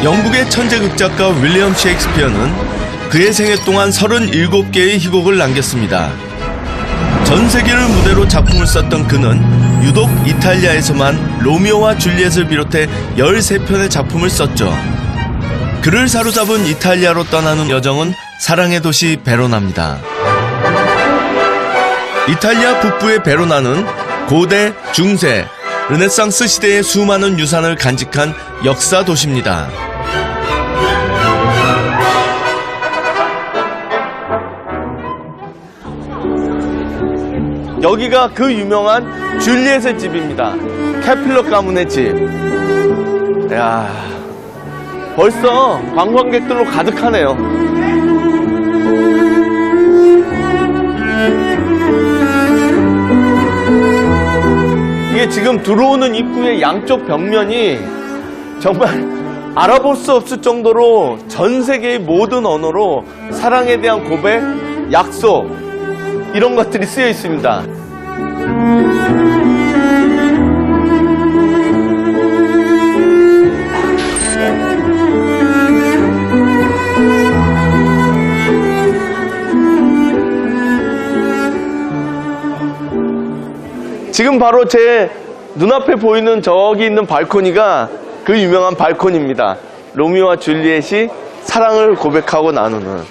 영국의 천재 극작가 윌리엄 셰익스피어는 그의 생애 동안 37개의 희곡을 남겼습니다. 전 세계를 무대로 작품을 썼던 그는 유독 이탈리아에서만 로미오와 줄리엣을 비롯해 13편의 작품을 썼죠. 그를 사로잡은 이탈리아로 떠나는 여정은 사랑의 도시 베로나입니다. 이탈리아 북부의 베로나는 고대, 중세, 르네상스 시대의 수많은 유산을 간직한 역사 도시입니다. 여기가 그 유명한 줄리엣의 집입니다. 캐필러 가문의 집. 이야, 벌써 관광객들로 가득하네요. 이게 지금 들어오는 입구의 양쪽 벽면이 정말 알아볼 수 없을 정도로 전 세계의 모든 언어로 사랑에 대한 고백, 약속 이런 것들이 쓰여 있습니다. 지금 바로 제 눈앞에 보이는 저기 있는 발코니가 그 유명한 발코니입니다. 로미오와 줄리엣이 사랑을 고백하고 나누는.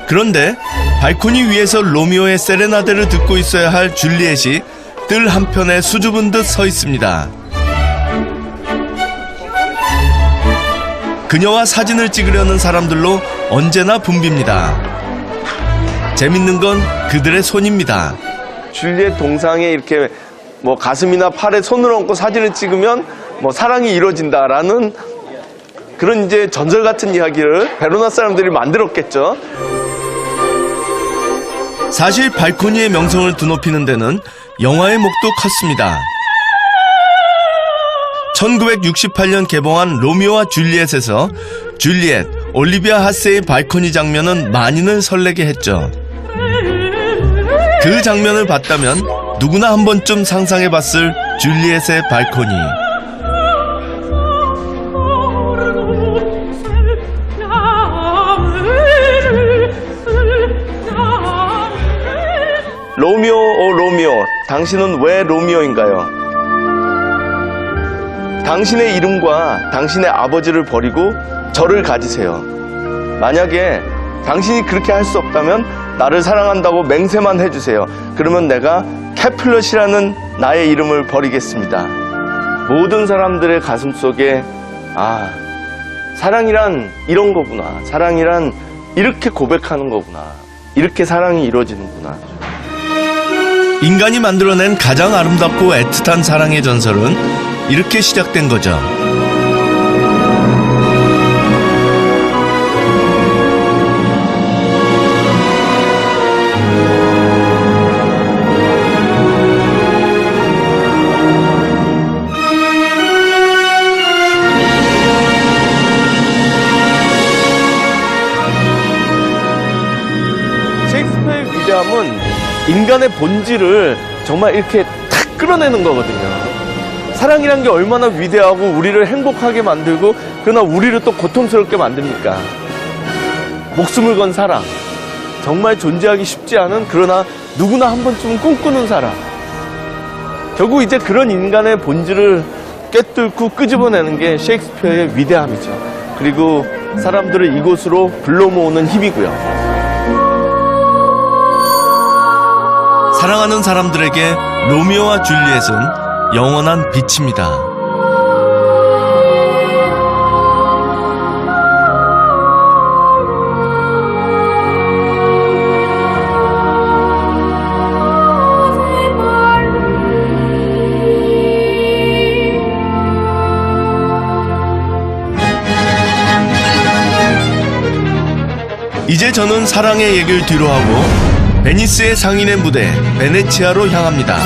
그런데 발코니 위에서 로미오의 세레나데를 듣고 있어야 할 줄리엣이 뜰 한편에 수줍은 듯 서 있습니다. 그녀와 사진을 찍으려는 사람들로 언제나 붐빕니다. 재밌는 건 그들의 손입니다. 줄리엣 동상에 이렇게 뭐 가슴이나 팔에 손을 얹고 사진을 찍으면 뭐 사랑이 이루어진다라는 그런 이제 전설 같은 이야기를 베로나 사람들이 만들었겠죠. 사실 발코니의 명성을 드높이는 데는 영화의 몫도 컸습니다. 1968년 개봉한 로미오와 줄리엣에서 줄리엣, 올리비아 하스의 발코니 장면은 많이들 설레게 했죠. 그 장면을 봤다면 누구나 한 번쯤 상상해봤을 줄리엣의 발코니. 로미오 오 로미오, 당신은 왜 로미오인가요? 당신의 이름과 당신의 아버지를 버리고 저를 가지세요. 만약에 당신이 그렇게 할 수 없다면 나를 사랑한다고 맹세만 해주세요. 그러면 내가 캐플럿이라는 나의 이름을 버리겠습니다. 모든 사람들의 가슴 속에 사랑이란 이런 거구나. 사랑이란 이렇게 고백하는 거구나. 이렇게 사랑이 이루어지는구나. 인간이 만들어낸 가장 아름답고 애틋한 사랑의 전설은 이렇게 시작된 거죠. 셰익스피어의 위대함은 인간의 본질을 정말 이렇게 탁 끌어내는 거거든요. 사랑이란 게 얼마나 위대하고 우리를 행복하게 만들고 그러나 우리를 또 고통스럽게 만듭니까? 목숨을 건 사랑. 정말 존재하기 쉽지 않은 그러나 누구나 한 번쯤은 꿈꾸는 사랑. 결국 이제 그런 인간의 본질을 꿰뚫고 끄집어내는 게 셰익스피어의 위대함이죠. 그리고 사람들을 이곳으로 불러 모으는 힘이고요. 사랑하는 사람들에게 로미오와 줄리엣은 영원한 빛입니다. 이제 저는 사랑의 얘기를 뒤로하고 베니스의 상인의 무대 베네치아로 향합니다.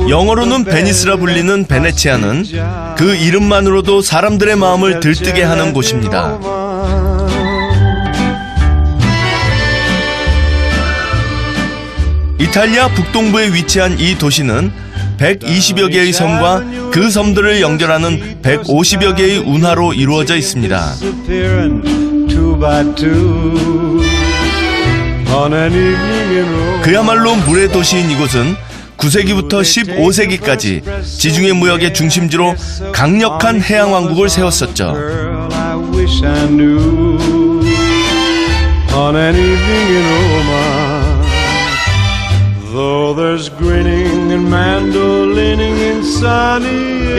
영어로는 베니스라 불리는 베네치아는 그 이름만으로도 사람들의 마음을 들뜨게 하는 곳입니다. 이탈리아 북동부에 위치한 이 도시는 120여 개의 섬과 그 섬들을 연결하는 150여 개의 운하로 이루어져 있습니다. 그야말로 물의 도시인 이곳은 9세기부터 15세기까지 지중해 무역의 중심지로 강력한 해양 왕국을 세웠었죠.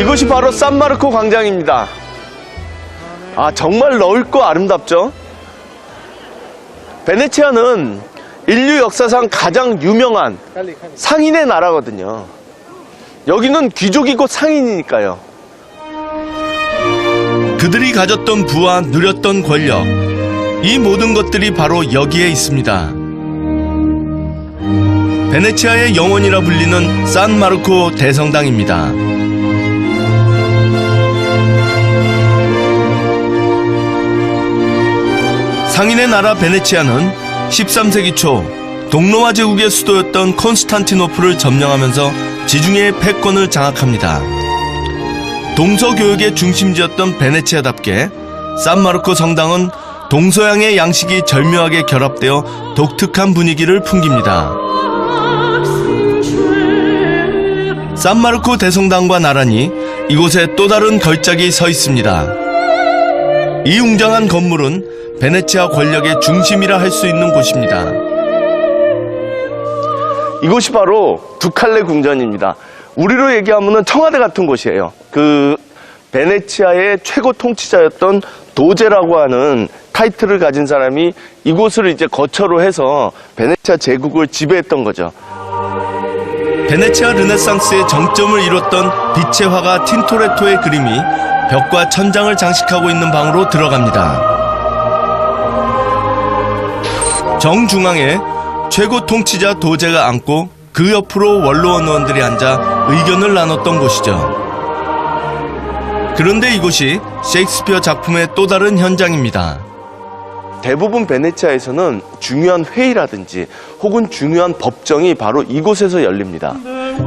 이곳이 바로 산마르코 광장입니다. 아, 정말 넓고 아름답죠? 베네치아는 인류 역사상 가장 유명한 상인의 나라거든요. 여기는 귀족이고 상인이니까요. 그들이 가졌던 부와 누렸던 권력, 이 모든 것들이 바로 여기에 있습니다. 베네치아의 영혼이라 불리는 산마르코 대성당입니다. 상인의 나라 베네치아는 13세기 초 동로마 제국의 수도였던 콘스탄티노플을 점령하면서 지중해의 패권을 장악합니다. 동서교역의 중심지였던 베네치아답게 산마르코 성당은 동서양의 양식이 절묘하게 결합되어 독특한 분위기를 풍깁니다. 산마르코 대성당과 나란히 이곳에 또 다른 걸작이 서 있습니다. 이 웅장한 건물은 베네치아 권력의 중심이라 할 수 있는 곳입니다. 이곳이 바로 두칼레 궁전입니다. 우리로 얘기하면 청와대 같은 곳이에요. 그 베네치아의 최고 통치자였던 도제라고 하는 타이틀을 가진 사람이 이곳을 이제 거처로 해서 베네치아 제국을 지배했던 거죠. 베네치아 르네상스의 정점을 이뤘던 빛의 화가 틴토레토의 그림이 벽과 천장을 장식하고 있는 방으로 들어갑니다. 정중앙에 최고 통치자 도제가 앉고 그 옆으로 원로원원들이 앉아 의견을 나눴던 곳이죠. 그런데 이곳이 셰익스피어 작품의 또 다른 현장입니다. 대부분 베네치아에서는 중요한 회의라든지 혹은 중요한 법정이 바로 이곳에서 열립니다.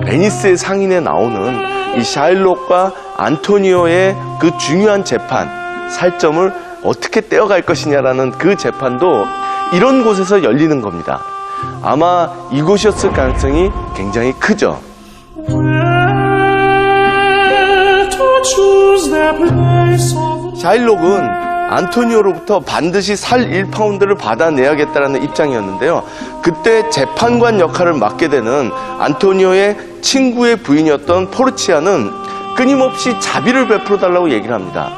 베니스의 상인에 나오는 이 샤일록과 안토니오의 그 중요한 재판, 살점을 어떻게 떼어갈 것이냐라는 그 재판도 이런 곳에서 열리는 겁니다. 아마 이곳이었을 가능성이 굉장히 크죠. 샤일록은 안토니오로부터 반드시 살 1파운드를 받아내야겠다는 입장이었는데요. 그때 재판관 역할을 맡게 되는 안토니오의 친구의 부인이었던 포르치아는 끊임없이 자비를 베풀어달라고 얘기를 합니다.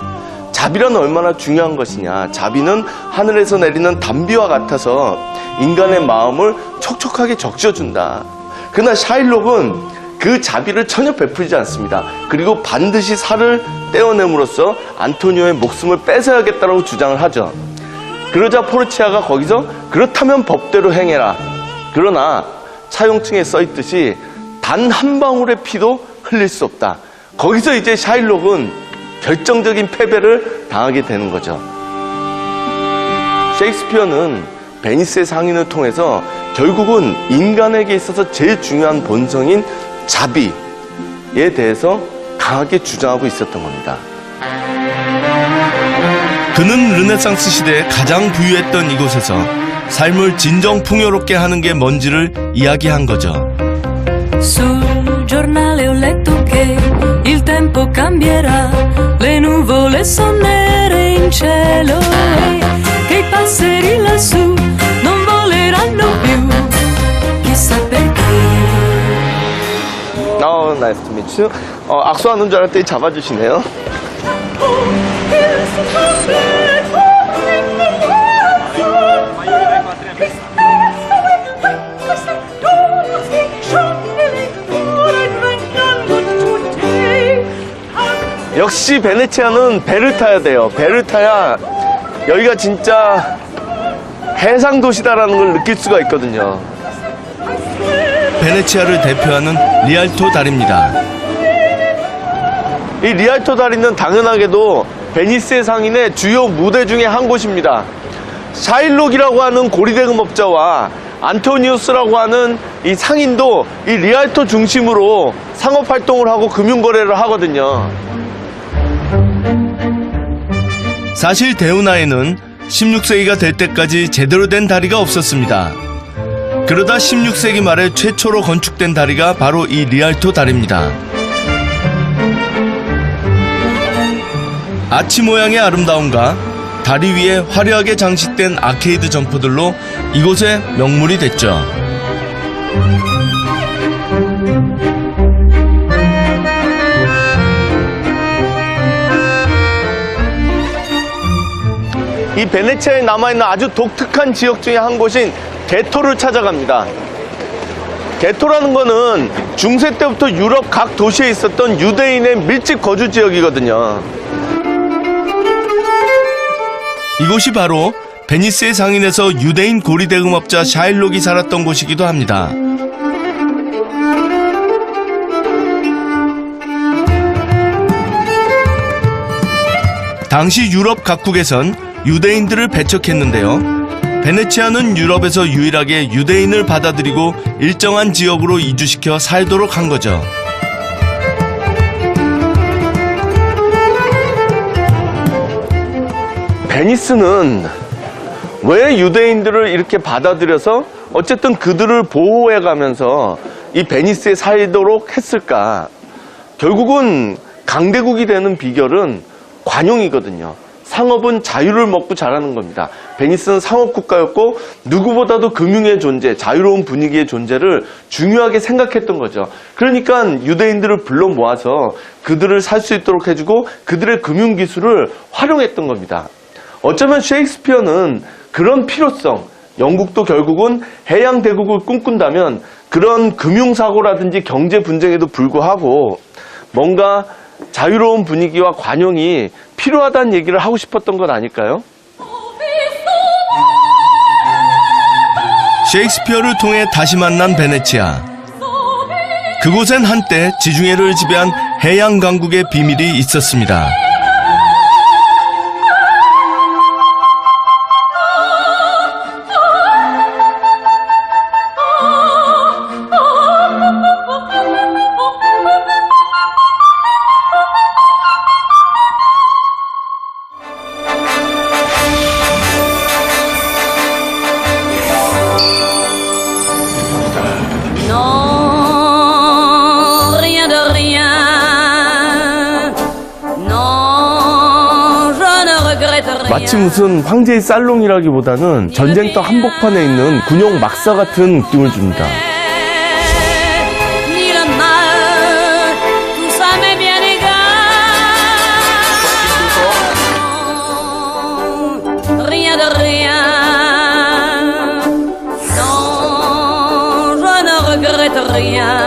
자비란 얼마나 중요한 것이냐. 자비는 하늘에서 내리는 단비와 같아서 인간의 마음을 촉촉하게 적셔준다. 그러나 샤일록은 그 자비를 전혀 베풀지 않습니다. 그리고 반드시 살을 떼어냄으로써 안토니오의 목숨을 뺏어야겠다고 주장을 하죠. 그러자 포르치아가 거기서 그렇다면 법대로 행해라. 그러나 차용증에 써있듯이 단 한 방울의 피도 흘릴 수 없다. 거기서 이제 샤일록은 결정적인 패배를 당하게 되는 거죠. 셰익스피어는 베니스의 상인을 통해서 결국은 인간에게 있어서 제일 중요한 본성인 자비에 대해서 강하게 주장하고 있었던 겁니다. 그는 르네상스 시대에 가장 부유했던 이곳에서 삶을 진정 풍요롭게 하는 게 뭔지를 이야기한 거죠. Sul giornale ho letto che il tempo cambierà, le nuvole son nere in cielo e che i passeri lassù non voleranno più, chissà perché. 나이스 투 미츠. 악수하는 줄 알았더니 잡아주시네요. 역시 베네치아는 배를 타야 돼요. 배를 타야 여기가 진짜 해상 도시다라는 걸 느낄 수가 있거든요. 베네치아를 대표하는 리알토 다리입니다. 이 리알토 다리는 당연하게도 베니스의 상인의 주요 무대 중에 한 곳입니다. 샤일록이라고 하는 고리대금업자와 안토니우스라고 하는 이 상인도 이 리알토 중심으로 상업 활동을 하고 금융 거래를 하거든요. 사실 대운하에는 16세기가 될 때까지 제대로 된 다리가 없었습니다. 그러다 16세기 말에 최초로 건축된 다리가 바로 이 리알토 다리입니다. 아치 모양의 아름다움과 다리 위에 화려하게 장식된 아케이드 점포들로 이곳의 명물이 됐죠. 이 베네치아에 남아있는 아주 독특한 지역 중에 한 곳인 게토를 찾아갑니다. 게토라는 거는 중세 때부터 유럽 각 도시에 있었던 유대인의 밀집 거주 지역이거든요. 이곳이 바로 베니스의 상인에서 유대인 고리대금업자 샤일록이 살았던 곳이기도 합니다. 당시 유럽 각국에선 유대인들을 배척했는데요. 베네치아는 유럽에서 유일하게 유대인을 받아들이고 일정한 지역으로 이주시켜 살도록 한 거죠. 베니스는 왜 유대인들을 이렇게 받아들여서 어쨌든 그들을 보호해가면서 이 베니스에 살도록 했을까? 결국은 강대국이 되는 비결은 관용이거든요. 상업은 자유를 먹고 자라는 겁니다. 베니스는 상업국가였고 누구보다도 금융의 존재, 자유로운 분위기의 존재를 중요하게 생각했던 거죠. 그러니까 유대인들을 불러 모아서 그들을 살 수 있도록 해주고 그들의 금융기술을 활용했던 겁니다. 어쩌면 셰익스피어는 그런 필요성, 영국도 결국은 해양대국을 꿈꾼다면 그런 금융사고라든지 경제 분쟁에도 불구하고 뭔가 자유로운 분위기와 관용이 필요하다는 얘기를 하고 싶었던 건 아닐까요? 셰익스피어를 통해 다시 만난 베네치아. 그곳엔 한때 지중해를 지배한 해양 강국의 비밀이 있었습니다. Non, rien de rien. Non, je ne regrette rien. 마치 무슨 황제의 살롱이라기보다는 전쟁터 한복판에 있는 군용 막사 같은 느낌을 줍니다. Ni le mal, tout ça m'est bien égal. Rien de rien. Non, je ne regrette rien.